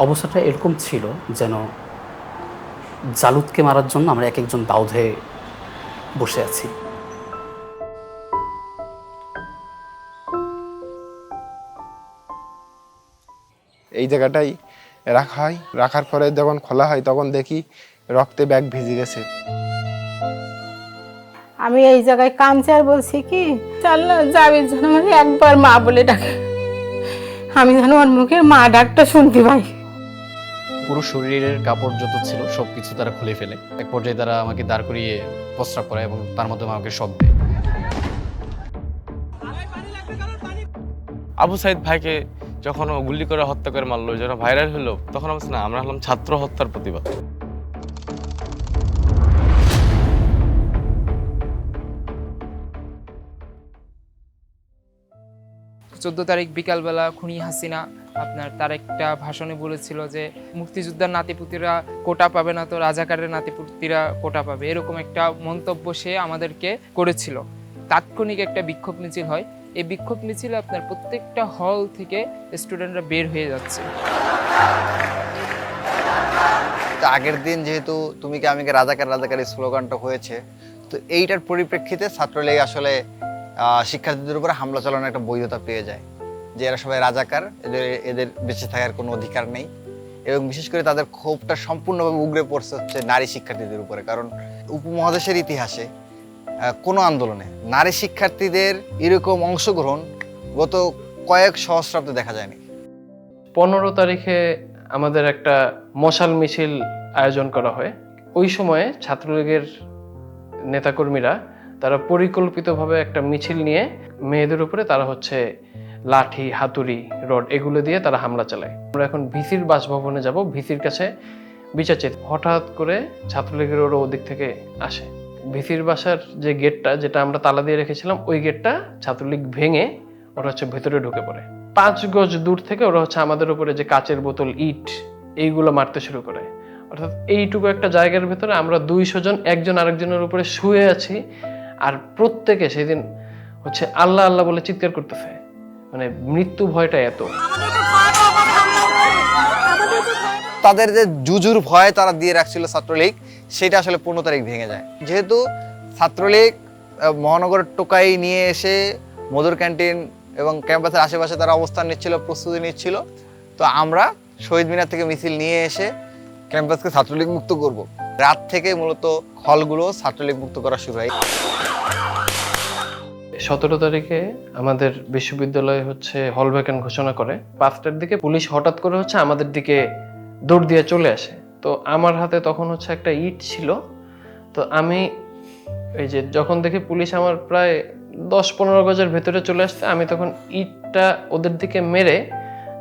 অবস্থাটা এরকম ছিল যেন জালুদকে মারার জন্য আমরা এক একজন দাউদ হয়ে বসে আছি। এই জায়গাটাই রাখা হয়, রাখার পরে যখন খোলা হয় তখন দেখি রক্তে ব্যাগ ভিজে গেছে। আমি এই জায়গায় কাঁদছি আর বলছি কি আল্লাহ জাবির যেন আমার একবার মা বলে ডাকে, আমি যেন ওর মুখের মা ডাকটা শুনতে পাই। পুরো শরীরের কাপড় যত ছিল সবকিছু তারা খুলে ফেলে। এক পর্যায়ে তারা আমাকে দাঁড় করিয়ে প্রস্রাব করে এবং তার মাধ্যমে আমাকে শক দেয়। আবু সাইদ ভাইকে যখন ও গুলি করে হত্যা করে মারলো, যখন ভাইরাল হলো, তখন আমি না আমরা হলাম ছাত্র হত্যার প্রতিবাদ। 14 তারিখ বিকালবেলা খুনি হাসিনা আপনার তার একটা ভাষণে বলেছিল যে মুক্তিযোদ্ধার নাতিপুতিরা কোটা পাবে না, তো রাজাকারের নাতিপুতিরা কোটা পাবে, এরকম একটা মন্তব্য সে আমাদেরকে করেছিল। তাৎক্ষণিক একটা বিক্ষোভ মিছিল হয়। এই বিক্ষোভ মিছিলে আপনার প্রত্যেকটা হল থেকে স্টুডেন্টরা বের হয়ে যাচ্ছে। আগের দিন যেহেতু তুমি কি আমি কি রাজাকার রাজাকার স্লোগানটা হয়েছে, তো এইটার পরিপ্রেক্ষিতে ছাত্রলীগ আসলে শিক্ষার্থীদের উপরে হামলা চালানোর একটা বৈধতা পেয়ে যায় যে এরা সবাই রাজাকার, এদের বেঁচে থাকার কোনো অধিকার নেই। এবং বিশেষ করে তাদের ক্ষোভটা সম্পূর্ণভাবে উগড়ে পড়ছে হচ্ছে নারী শিক্ষার্থীদের উপরে। কারণ উপমহাদেশের ইতিহাসে কোনো আন্দোলনে নারী শিক্ষার্থীদের এরকম অংশগ্রহণ গত কয়েক সহস্রাব্দে দেখা যায়নি। 15 তারিখে আমাদের একটা মশাল মিছিল আয়োজন করা হয়। ওই সময়ে ছাত্রলীগের নেতাকর্মীরা তারা পরিকল্পিতভাবে একটা মিছিল নিয়ে মেয়েদের উপরে তারা হচ্ছে লাঠি, হাতুড়ি, রড এগুলো দিয়ে তারা হামলা চালায়। আমরা এখন ভিসির বাসভবনে যাব, ভিসির কাছে বিচার চাইতে। হঠাৎ করে ছাত্রলীগের ওরা ওদিক থেকে আসে। ভিসির বাসার যে গেটটা, যেটা আমরা তালা দিয়ে রেখেছিলাম, ওই গেটটা ছাত্রলীগ ভেঙে ওরা হচ্ছে ভেতরে ঢুকে পড়ে। 5 গজ দূর থেকে ওরা হচ্ছে আমাদের উপরে যে কাচের বোতল, ইট এইগুলো মারতে শুরু করে। অর্থাৎ এইটুকু একটা জায়গার ভেতরে আমরা 200 জন একজন আরেকজনের উপরে শুয়ে আছি, আর প্রত্যেকে সেদিন হচ্ছে আল্লাহ আল্লাহ বলে চিৎকার করতেছে। মানে মৃত্যু ভয়টা এত। তাদের যে জুজুর ভয় তারা দিয়ে রাখছিল ছাত্রলীগ, সেটা আসলে 15 তারিখ ভেঙে যায়। যেহেতু ছাত্রলীগ মহানগরের টোকাই নিয়ে এসে মধুর ক্যান্টিন এবং ক্যাম্পাসের আশেপাশে তারা অবস্থান নিচ্ছিল, প্রস্তুতি নিচ্ছিল, তো আমরা শহীদ মিনার থেকে মিছিল নিয়ে এসে ক্যাম্পাসকে ছাত্রলীগ মুক্ত করব। রাত থেকে মূলত হলগুলো ছাত্রলীগ মুক্ত করা শুরু হয়। 17 তারিখে আমাদের বিশ্ববিদ্যালয়ে হচ্ছে হল ভ্যাকেন্ট ঘোষণা করে। 5টার দিকে পুলিশ হঠাৎ করে হচ্ছে আমাদের দিকে দৌড় দিয়ে চলে আসে। তো আমার হাতে তখন হচ্ছে একটা ইট ছিল। তো আমি এই যে যখন দেখি পুলিশ আমার প্রায় 10-15 গজের ভেতরে চলে আসছে, আমি তখন ইটটা ওদের দিকে মেরে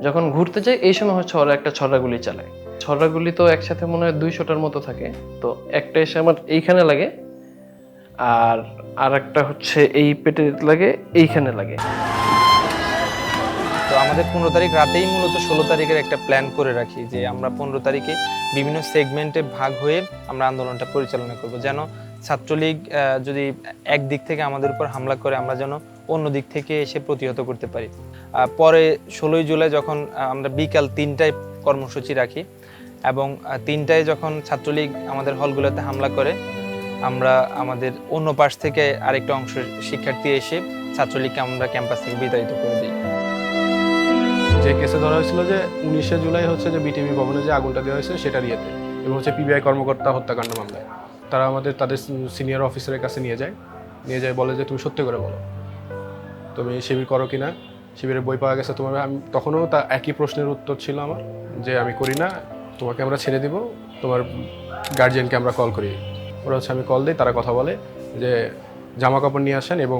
যখন ঘুরতে যাই, এই সময় হচ্ছে ওরা একটা ছড়াগুলি চালায়। ছড়াগুলি তো একসাথে মনে হয় 200টার মতো থাকে। তো একটা এসে আমার এইখানে লাগে, আর একটা হচ্ছে এই পেটে লাগে, এইখানে লাগে। তো আমাদের 15 তারিখ রাতেই মূলত 16 তারিখের একটা প্ল্যান করে রাখি যে আমরা 15 তারিখে বিভিন্ন সেগমেন্টে ভাগ হয়ে আমরা আন্দোলনটা পরিচালনা করব, যেন ছাত্রলীগ যদি এক দিক থেকে আমাদের উপর হামলা করে আমরা যেন অন্য দিক থেকে এসে প্রতিহত করতে পারি। পরে 16 জুলাই যখন আমরা বিকাল 3টায় কর্মসূচি রাখি এবং 3টায় যখন ছাত্রলীগ আমাদের হলগুলোতে হামলা করে, আমরা আমাদের অন্য পাশ থেকে আরেকটা অংশ শিক্ষার্থী এসে ছাত্রলীগকে আমরা ক্যাম্পাস থেকে বিতাড়িত করে দিই। যে কেসে ধরা হয়েছিল যে 19শে জুলাই হচ্ছে যে বিটিভি ভবনে যে আগুনটা দেওয়া হয়েছে সেটার ইয়েতে, এবং হচ্ছে পিবিআই কর্মকর্তা হত্যাকাণ্ড মামলায় তারা তাদের সিনিয়র অফিসারের কাছে নিয়ে যায়, বলে যে তুমি সত্যি করে বলো তুমি শিবির করো কিনা, শিবিরের বই পাওয়া গেছে তোমার। আমি তখনও তা একই প্রশ্নের উত্তর ছিল আমার যে আমি করি না, তোমাকে আমরা ছেড়ে দিব, তোমার গার্জিয়ানকে আমরা কল করি। ওরা হচ্ছে আমি কল দিই, তারা কথা বলে যে জামা কাপড় নিয়ে আসেন এবং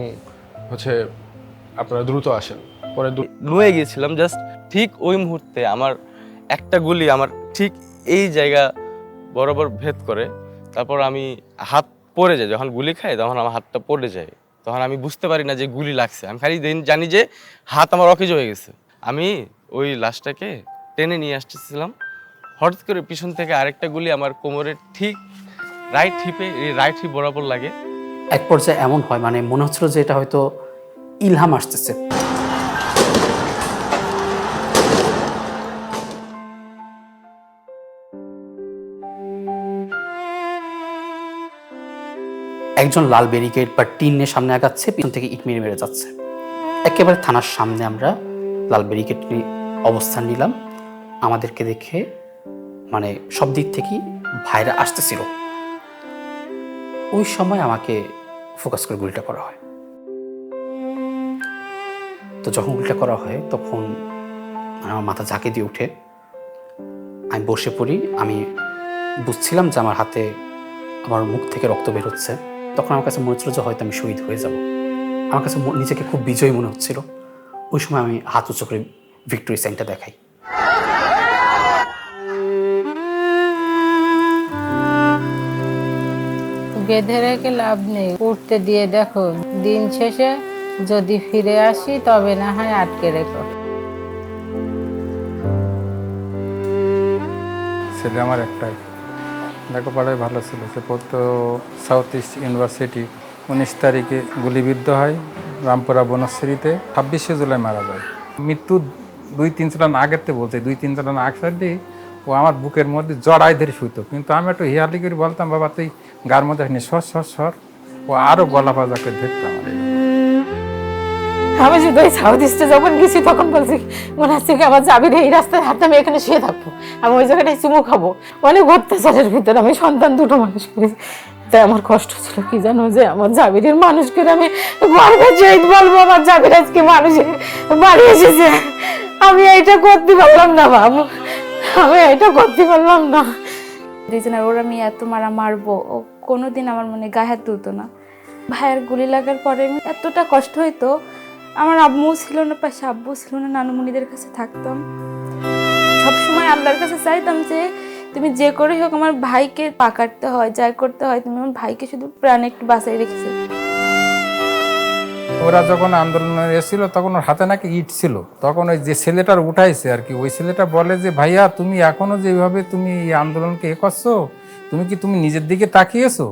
হচ্ছে আপনারা দ্রুত আসেন। পরে নুয়ে গিয়েছিলাম জাস্ট ঠিক ওই মুহূর্তে আমার একটা গুলি আমার ঠিক এই জায়গা বরাবর ভেদ করে। তারপর আমি হাত পড়ে যাই, যখন গুলি খাই তখন আমার হাতটা পড়ে যায়। তখন আমি বুঝতে পারি না যে গুলি লাগছে, আমি খালি জানি যে হাত আমার অকেজ হয়ে গেছে। আমি ওই লাশটাকে টেনে নিয়ে আসতেছিলাম, হঠাৎ করে পিছন থেকে আরেকটা গুলি আমার কোমরের ঠিক রাইট হিপ বরাবর লাগে। এক পর্যায়ে এমন হয় মানে মনে হচ্ছিল যে এটা হয়তো ইলহাম আসতেছে। একজন লাল ব্যারিকেড বা টিনের সামনে আগাচ্ছে, পিছন থেকে ইট মেরে মেরে যাচ্ছে। একেবারে থানার সামনে আমরা লাল ব্যারিকেড নিয়ে অবস্থান নিলাম। আমাদেরকে দেখে মানে সব দিক থেকেই ভাইরা আসতেছিল। ওই সময় আমাকে ফোকাস করে গুলিটা করা হয়। তো যখন গুলিটা করা হয় তখন আমার মাথা ঝাঁকে দিয়ে উঠে আমি বসে পড়ি। আমি বুঝছিলাম যে আমার হাতে, আমার মুখ থেকে রক্ত বের হচ্ছে। তখন আমার কাছে মনে হচ্ছিল যে হয়তো আমি শহীদ হয়ে যাব। আমার কাছে নিজেকে খুব বিজয়ী মনে হচ্ছিল। ওই সময় আমি হাত উঁচু করে ভিক্টোরি সাইনটা দেখাই। বেঁধে রেখে লাভ নেই, উঠতে দিয়ে দেখো, দিন শেষে যদি ফিরে আসি তবে না হয় আটকে রেখো। ছেলে আমার একটাই, লেখাপড়ায় ভালো ছিল। সে পড়তো সাউথ ইস্ট ইউনিভার্সিটি। 19 তারিখে গুলিবিদ্ধ হয় রামপুরা বনশ্রীতে। 26শে জুলাই মারা যায়। মৃত্যু 2-3 চালান আগেরতে বলছে, 2-3 চালান আগ সাইডে ও আমার বুকের মধ্যে জড়াই ধরে শুইতো। কিন্তু আমি একটু হিয়ালি করে বলতাম, বাবা তুই গার মধ্যে সর সর সর, ও আরও গলা পাজা করে ধরতাম। আমি শুধু ওই সাউথ ইস্টে যখন গেছি তখন বলছি মনে হচ্ছে কি আমার জাবির এই রাস্তায় হাতে আমি এখানে শুয়ে থাকবো, আমি ওই জায়গাটায় চুমু খাবো। অনেক অত্যাচারের ভিতরে আমি সন্তান দুটো মানুষ করেছি। তাই আমার কষ্ট ছিল কি জানো, যে আমার জাবিরের মানুষ করে আমি গর্বে জয়িত বলবো আমার জাবির আজকে মানুষে বাড়ি এসেছে। আমি এইটা করতে পারলাম না বাবু, আমি এইটা করতে পারলাম না। দুইজনের ওরা আমি এত মারা মারবো, ও কোনোদিন আমার মনে গায়ে হাত তুলতো না। ভাইয়ের গুলি লাগার পরে এতটা কষ্ট হইতো, আমার আম্মু ছিল না পাশে, আব্বু ছিল না, নানুমণিদের কাছে থাকতাম। সবসময় আল্লাহর কাছে চাইতাম যে তুমি যে করে হোক আমার ভাইকে পাকাটতে হয়, যাই করতে হয়, তুমি আমার ভাইকে শুধু প্রাণে একটু বাঁচাই রেখেছো। ওরা যখন আন্দোলনে এসেছিল তখন ওর হাতে নাকি ইট ছিল। তখন ওই যে ছেলেটার উঠাইছে আর কি, ওই ছেলেটা বলে যে ভাইয়া তুমি এখনো যেভাবে তুমি এই আন্দোলনকে করছো, তুমি নিজের দিকে তাকিয়েছো?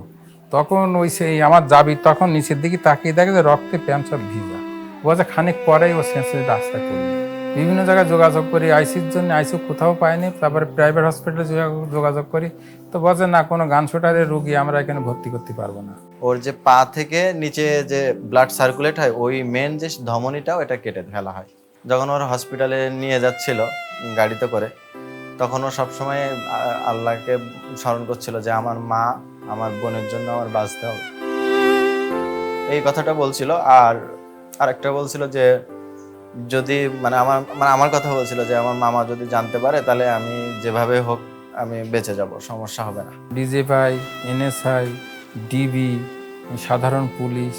তখন ওই সেই আমার জাবি তখন নিচের দিকে তাকিয়ে দেখে যে রক্তে প্যান্ট সব ভিজা। বলছে খানিক পরেই ও সেন্সের রাস্তা করলো। বিভিন্ন জায়গায় যোগাযোগ করি আইসির জন্য, আইসি কোথাও পাইনি। তারপরে প্রাইভেট হসপিটালে যোগাযোগ করি, তো বলছে না কোনো গান শুটারের রুগী আমরা এখানে ভর্তি করতে পারবো না। ওর যে পা থেকে নিচে যে ব্লাড সার্কুলেট হয়, ওই মেন যে ধমনীটাও এটা কেটে ফেলা হয়। যখন ওর হসপিটালে নিয়ে যাচ্ছিল গাড়িতে করে, তখন ও সবসময় আল্লাহকে স্মরণ করছিল যে আমার মা, আমার বোনের জন্য আমার বাঁচতে হবে, এই কথাটা বলছিল। আর আরেকটা বলছিল যে যদি আমার কথা বলছিল যে আমার মামা যদি জানতে পারে তাহলে আমি যেভাবে হোক আমি বেঁচে যাব, সমস্যা হবে না। ডিজিএফআই, এনএসআই, ডিবি, সাধারণ পুলিশ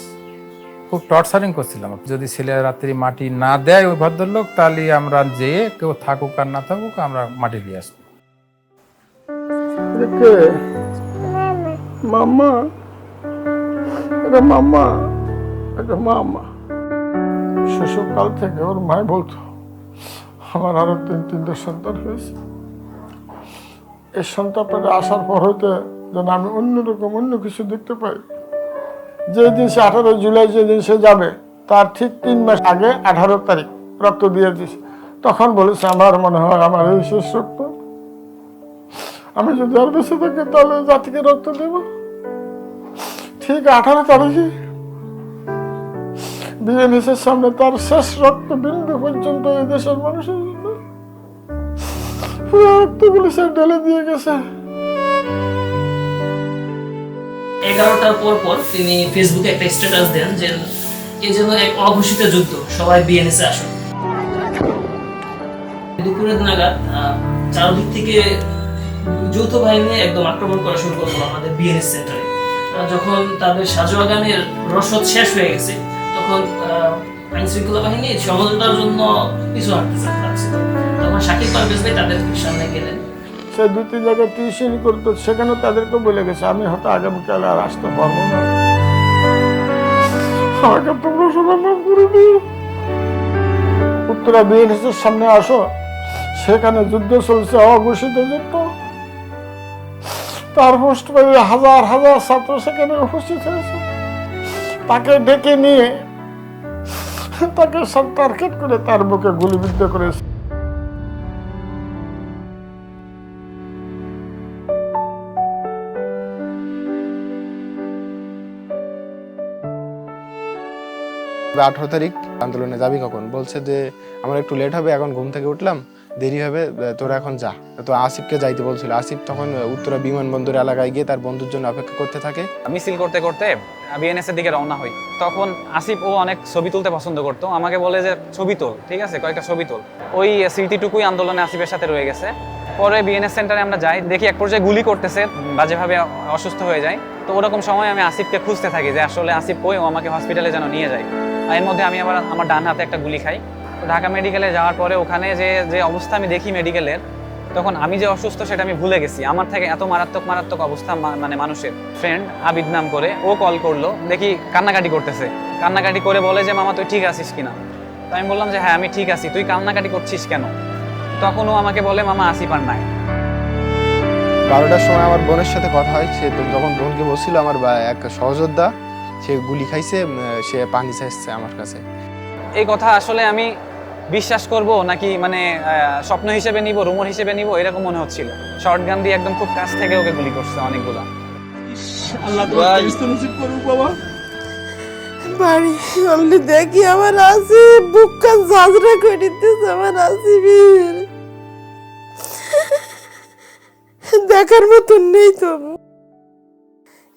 খুব টর্চারিং করছিলাম। যদি ছেলে রাত্রি মাটি না দেয় ওই ভদ্রলোক, তাহলে আমরা যেয়ে কেউ থাকুক আর না থাকুক আমরা মাটি দিয়ে আসবো। মামা, এটা মামা, এটা মামা। শিশুকাল থেকে ওর মায় বলতো আমার আরো 3-3টে সন্তান হয়েছে। এই সন্তানটা আসার পর হইতে যেন আমি অন্যরকম অন্য কিছু দেখতে পাই। যেদিন সে 18 জুলাই যেদিন সে যাবে তার ঠিক 3 মাস আগে 18 তারিখ রক্ত দিয়ে দিস। তখন বলেছে আমার মনে হয় আমার এই শেষ রক্ত, আমি যদি আর বেঁচে থাকি তাহলে জাতিকে রক্ত দেব। ঠিক 18 তারিখে বিএনএসের সামনে তার শেষ রক্ত বিন্দু পর্যন্ত এই দেশের মানুষের জন্য রক্তগুলি সে ঢেলে দিয়ে গেছে। 11টার পর তিনি ফেসবুকে একটা স্ট্যাটাস দেন যে এ যেন এক অঘোষিত যুদ্ধ, সবাই বিএনএসে আসুন। দুপুরের নাগাদ চারদিক থেকে যৌথ বাহিনী একদম আক্রমণ করা শুরু করলো আমাদের বিএনএস সেন্টারে। যখন তাদের সাজোয়াগানের রসদ শেষ হয়ে গেছে তখন আইন শৃঙ্খলা বাহিনী সমঝোতার জন্য পিছু হাঁটতেছে। তখন শাকিব পারভেজ ভাই তাদের সামনে গেলেন। সে 2-3 জায়গায় টিউশন করতো, সেখানে তাদেরকে বলে গেছে আমি হয়তো আগামীকাল আর আসতে পারবো না, আমাকে তোমরা সবাই মাফ করে দিও। উত্তরা বিএনএসের সামনে আসো, সেখানে যুদ্ধ চলছে, অঘোষিত যুদ্ধ। তার পোস্ট পাই হাজার হাজার ছাত্র সেখানে উপস্থিত হয়েছে। তাকে ডেকে নিয়ে তাকে সব টার্গেট করে তার বুকে গুলিবিদ্ধ করেছে। 18 তারিখ আন্দোলনে যাবি কখন? বলছে যে আমার একটু লেট হবে, এখন ঘুম থেকে উঠলাম, দেরি হবে, তোরা এখন যা। তো আসিফকে যাইতে বলছিল। আসিফ তখন উত্তরা বিমানবন্দর এলাকায় গিয়ে তার বন্ধুর জন্য অপেক্ষা করতে থাকে। মিছিল করতে করতে বিএনএস এর দিকে রওনা হই। তখন আসিফ ও অনেক ছবি তুলতে পছন্দ করতো, আমাকে বলে যে ছবি তোল, ঠিক আছে, কয়েকটা ছবি তোল। ওই স্মৃতিটুকুই আন্দোলনে আসিফের সাথে রয়ে গেছে। পরে বিএনএস সেন্টারে আমরা যাই, দেখি এক পর্যায়ে গুলি করতেছে, বাজেভাবে অসুস্থ হয়ে যায়। তো ওরকম সময় আমি আসিফকে খুঁজতে থাকি যে আসলে আসিফ কই, ও আমাকে হসপিটালে যেন নিয়ে যায়। আর এর মধ্যে আমি আবার আমার ডান হাতে একটা গুলি খাই। তো ঢাকা মেডিকেলে যাওয়ার পরে ওখানে যে অবস্থা আমি দেখি মেডিকেলের, তখন আমি যে অসুস্থ সেটা আমি ভুলে গেছি। আমার থেকে এত মারাত্মক অবস্থা মানে মানুষের। ফ্রেন্ড আবিদ নাম করে, ও কল করলো, দেখি কান্নাকাটি করতেছে। কান্নাকাটি করে বলে যে মামা তুই ঠিক আছিস কিনা? তো আমি বললাম যে হ্যাঁ আমি ঠিক আছি। তুই কান্নাকাটি করছিস কেন? তখন ও আমাকে বলে মামা আসিফ আর নাই। 12টার সময় আমার বোনের সাথে কথা হয়। সে যখন বোনকে বলছিল আমার এক সহযোদ্ধা সে গুলি খাইছে, সে পানি চাইছে আমার কাছে। এই কথা আসলে আমি বিশ্বাস করব নাকি মানে স্বপ্ন হিসেবে নিব, রুমর হিসেবে নিব, এরকম মনে হচ্ছিল। শর্ট গান দিয়ে একদম খুব কাছ থেকে ওকে গুলি করছে অনেকগুলা। আল্লাহ তোমাকে কৃষ্ণ নসিব করুক বাবা। বাড়ি বললি দেখি আমার আসি বুকটা ঝাঁঝরা করে দিতেছে আমার আসিবির, দেখার মতন নেই তো।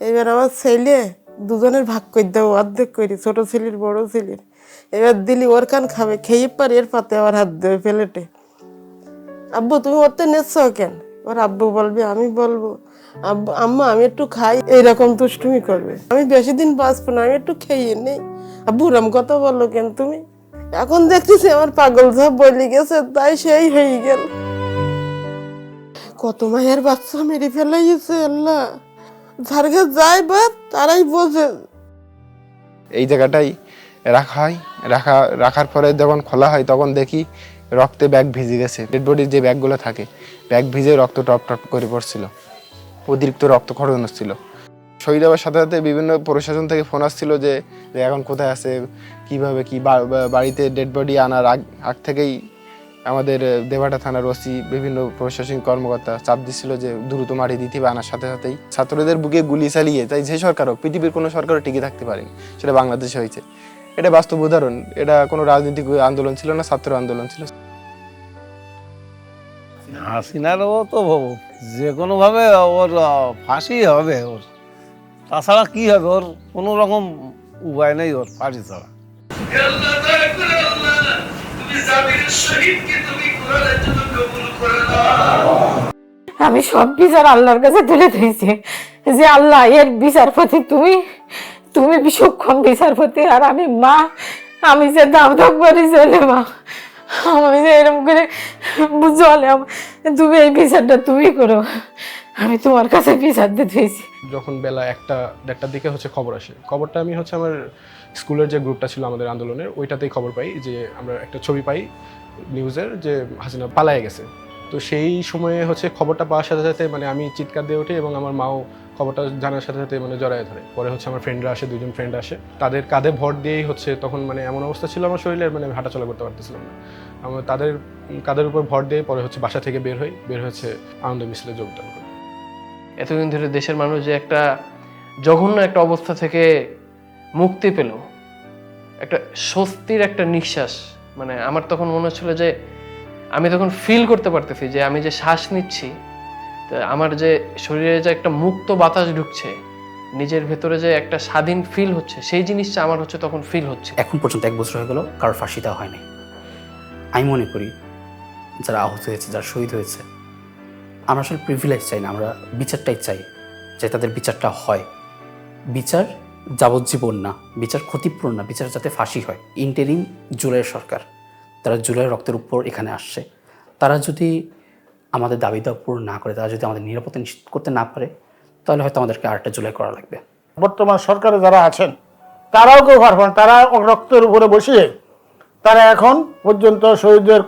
এবার আমার ছেলে দুজনের ভাগ করে দেবো, অর্ধেক করি, ছোট ছেলের বড় ছেলের। এবার দিলি ওর কান খাবে, খেয়ে পার এর পাতে আমার হাত দেবে প্লেটে। আব্বু তুমি ওরতে নেচ্ছ কেন? ওর আব্বু বলবে, আমি বলবো আব্বু আম্মা আমি একটু খাই, এইরকম দুষ্টুমি করবে। আমি বেশি দিন বাঁচবো না, আমি একটু খেয়ে নেই। আব্বু রাম কথা বললো কেন তুমি? এখন দেখতেছি আমার পাগল সব বলে গেছে, তাই সেই হয়ে গেল। কত মায়ের বাচ্চা মেরে ফেলাইছে আল্লাহ। যারকে যায় বা তারাই বোঝে। এই জায়গাটাই রাখা হয়। রাখার পরে যখন খোলা হয় তখন দেখি রক্তে ব্যাগ ভিজে গেছে। ডেড বডির যে ব্যাগগুলো থাকে, ব্যাগ ভিজে রক্ত টপ টপ করে পড়ছিল, অতিরিক্ত রক্তক্ষরণ হচ্ছিল। শহীদ হওয়ার সাথে সাথে বিভিন্ন প্রশাসন থেকে ফোন আসছিল যে এখন কোথায় আছে, কিভাবে কি। বাড়িতে ডেড বডি আনার আগ থেকেই আমাদের দেবাটা থানার ওসি, বিভিন্ন প্রশাসনিক কর্মকর্তা চাপ দিচ্ছিল যে দ্রুত মাটি দিতে হবে। আনার সাথে সাথেই ছাত্রদের বুকে গুলি চালিয়ে, তাই যে সরকার হোক, পৃথিবীর কোনো সরকারও টিকে থাকতে পারেনি, সেটা বাংলাদেশে হয়েছে। এটা বাস্তব উদাহরণ। এটা কোনো রাজনৈতিক আন্দোলন ছিল না, ছাত্র আন্দোলন ছিল। হাসিনারও তো যে কোনোভাবে ওর ফাঁসি হবে, ওর তাছাড়া কি হবে, ওর কোনো রকম উপায় নেই ওর ফাঁসি ছাড়া। আমি সব বিচার আল্লাহর কাছে তুলে দিয়েছি যে আল্লাহ এর বিচারপতি তুমি, তুমি বিচক্ষণ বিচারপতি। আর আমি মা, আমি যে দাম দাম করে চলে মা, আমি যে এরকম করে জলে, তুমি এই বিচারটা তুমি করো, আমি তোমার কাছে বিচার দিতেছি। যখন বেলা 1-1:30 দিকে খবর আসে, খবরটা আমি আমার স্কুলের যে গ্রুপটা ছিল আমাদের আন্দোলনের, ওইটাতেই খবর পাই যে আমরা একটা ছবি পাই নিউজের যে হাসিনা পালায়ে গেছে। তো সেই সময়ে খবরটা পাওয়ার সাথে সাথে আমি চিৎকার দিয়ে উঠি এবং আমার মাও খবরটা জানার সাথে সাথে জড়ায় ধরে। পরে আমার ফ্রেন্ডরা আসে, 2জন ফ্রেন্ড আসে, তাদের কাঁধে ভর দিয়েই তখন এমন অবস্থা ছিল আমার শরীরের, আমি হাঁটাচলা করতে পারতেছিলাম না। আমার তাদের কাঁধের উপর ভর দিয়ে পরে বাসা থেকে বের হয়েছে আনন্দ মিছিলে যোগদান করে। এতদিন ধরে দেশের মানুষ যে একটা জঘন্য একটা অবস্থা থেকে মুক্তি পেল, একটা স্বস্তির একটা নিঃশ্বাস, আমার তখন মনে হচ্ছিল যে আমি তখন ফিল করতে পারতেছি যে আমি যে শ্বাস নিচ্ছি, আমার যে শরীরে যে একটা মুক্ত বাতাস ঢুকছে, নিজের ভেতরে যে একটা স্বাধীন ফিল হচ্ছে, সেই জিনিসটা আমার তখন ফিল হচ্ছে। এখন পর্যন্ত 1 বছর হয়ে গেল, কারোর ফাঁসি দেওয়া হয়নি। আমি মনে করি যারা আহত হয়েছে, যারা শহীদ হয়েছে, আমরা আসলে প্রিভিলেজ চাই না, আমরা বিচারটাই চাই যে তাদের বিচারটা হয়। বিচার যাবজ্জীবন না, বিচার ক্ষতিপূরণ না, বিচার যাতে ফাঁসি হয়। ইন্টারিম জুলাইয়ের সরকার, তারা জুলাইয়ের রক্তের উপর এখানে আসছে, তারা যদি আমাদের দাবি দাওয়া পূরণ না করে, তারা যদি আমাদের নিরাপত্তা নিশ্চিত করতে না পারে, তাহলে হয়তো আমাদেরকে 8টা জুলাই করা লাগবে। বর্তমান সরকারে যারা আছেন তারাও কেউ পারবেন, তারা রক্তের উপরে বসিয়ে তারা এখন পর্যন্ত শহীদের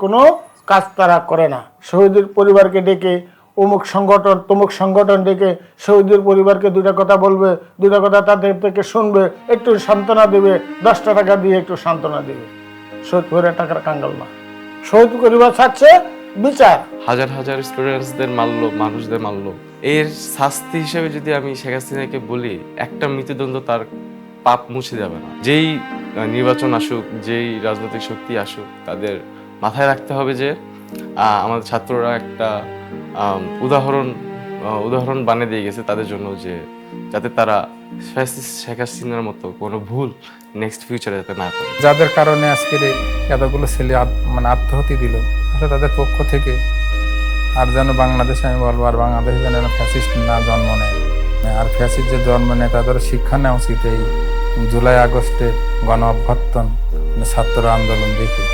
কোনো কাজ তারা করে না। শহীদের পরিবারকে ডেকে অমুক সংগঠন তমুক সংগঠন ডেকে শহীদের পরিবারকে 2টা কথা বলবে, 2টা কথা তাদের থেকে শুনবে, একটু সান্ত্বনা দেবে, 10টা টাকা দিয়ে একটু সান্ত্বনা দেবে। শহীদ করে টাকার কাঙ্গাল না, শহীদ পরিবার চাচ্ছে বিচার। হাজার হাজার স্টুডেন্টসদের মারলো, মানুষদের মারলো, এর শাস্তি হিসেবে যদি আমি শেখ হাসিনাকে বলি একটা মৃত্যুদণ্ড তার পাপ মুছে যাবে না। যেই নির্বাচন আসুক, যেই রাজনৈতিক শক্তি আসুক, তাদের মাথায় রাখতে হবে যে আমাদের ছাত্ররা একটা উদাহরণ বানিয়ে দিয়ে গেছে তাদের জন্য, যে যাতে তারা ফ্যাসিস্ট শেখ হাসিনার মতো কোনো ভুল নেক্সট ফিউচারে যাতে না করে। যাদের কারণে আজকের এতগুলো ছেলে মানে আত্মহত্যা দিল, আসলে তাদের পক্ষ থেকে আর যেন বাংলাদেশে, আমি বলবো, আর বাংলাদেশে যেন ফ্যাসিস্ট না জন্ম নেয়, আর ফ্যাসিস্ট যে জন্ম নেয় তাদের শিক্ষা নেওয়া উচিত এই জুলাই আগস্টের গণ অভ্যর্থন, ছাত্র আন্দোলন দেখে।